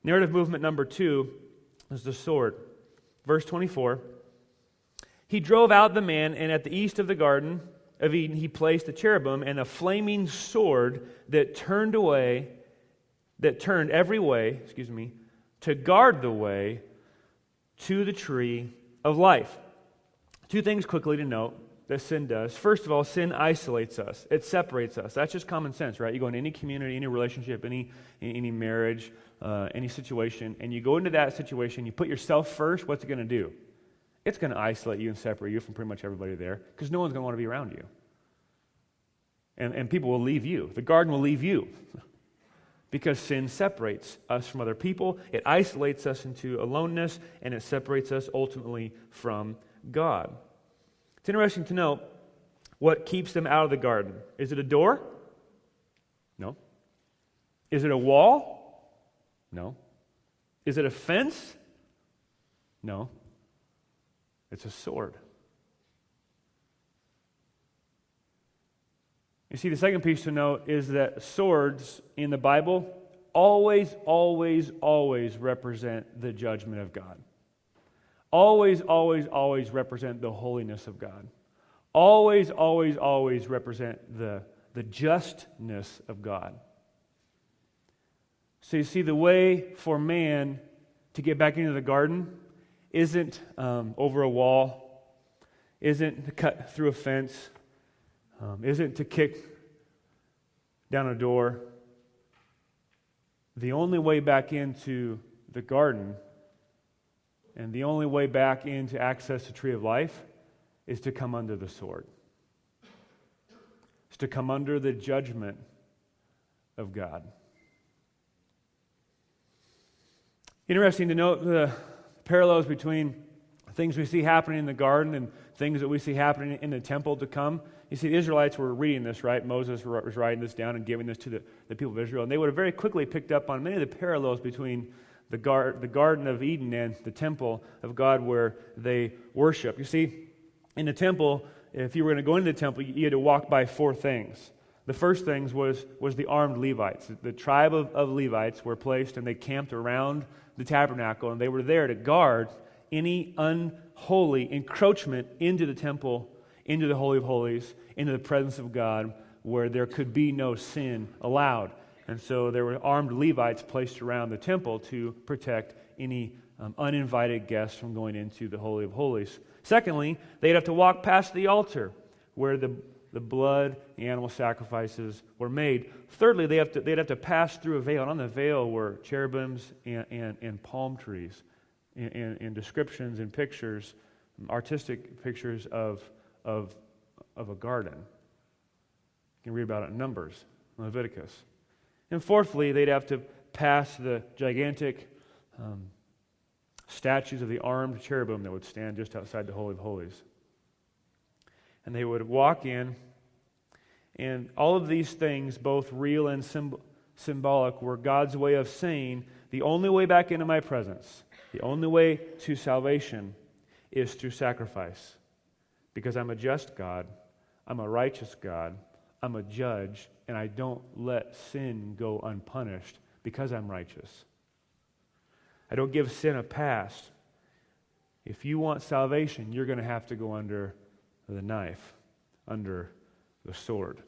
Narrative movement number 2 is the sword. Verse 24, he drove out the man, and at the east of the Garden of Eden he placed the cherubim and a flaming sword that turned every way, to guard the way to the tree of life. Two things quickly to note that sin does. First of all, sin isolates us. It separates us. That's just common sense, right? You go into any community, any relationship, any marriage, any situation, and you go into that situation, you put yourself first, what's it going to do? It's going to isolate you and separate you from pretty much everybody there, because no one's going to want to be around you. And people will leave you. The garden will leave you. Because sin separates us from other people, it isolates us into aloneness, and it separates us ultimately from God. It's interesting to note what keeps them out of the garden. Is it a door? No. Is it a wall? No. Is it a fence? No. It's a sword. You see, the second piece to note is that swords in the Bible always represent the judgment of God. Always represent the holiness of God. Always represent the justness of God. So you see, the way for man to get back into the garden isn't over a wall, isn't to cut through a fence, isn't to kick down a door. The only way back into the garden and the only way back into access to tree of life is to come under the sword. It's to come under the judgment of God. Interesting to note the parallels between things we see happening in the garden and things that we see happening in the temple to come. You see, the Israelites were reading this, right? Moses was writing this down and giving this to the people of Israel, and they would have very quickly picked up on many of the parallels between the Garden of Eden and the temple of God where they worship. You see, in the temple, if you were going to go into the temple, you had to walk by 4 things. The first things was the armed Levites. The tribe of Levites were placed, and they camped around the tabernacle, and they were there to guard any unholy encroachment into the temple, into the Holy of Holies, into the presence of God, where there could be no sin allowed. And so there were armed Levites placed around the temple to protect any uninvited guests from going into the Holy of Holies. Secondly, they'd have to walk past the altar where the blood, the animal sacrifices were made. Thirdly, they'd have to pass through a veil. And on the veil were cherubims and palm trees, and descriptions and pictures, artistic pictures of a garden. You can read about it in Numbers, Leviticus. And fourthly, they'd have to pass the gigantic statues of the armed cherubim that would stand just outside the Holy of Holies. And they would walk in, and all of these things, both real and symbolic, were God's way of saying, the only way back into my presence, the only way to salvation is through sacrifice. Because I'm a just God, I'm a righteous God, I'm a judge, and I don't let sin go unpunished because I'm righteous. I don't give sin a pass. If you want salvation, you're going to have to go under the knife, under the sword.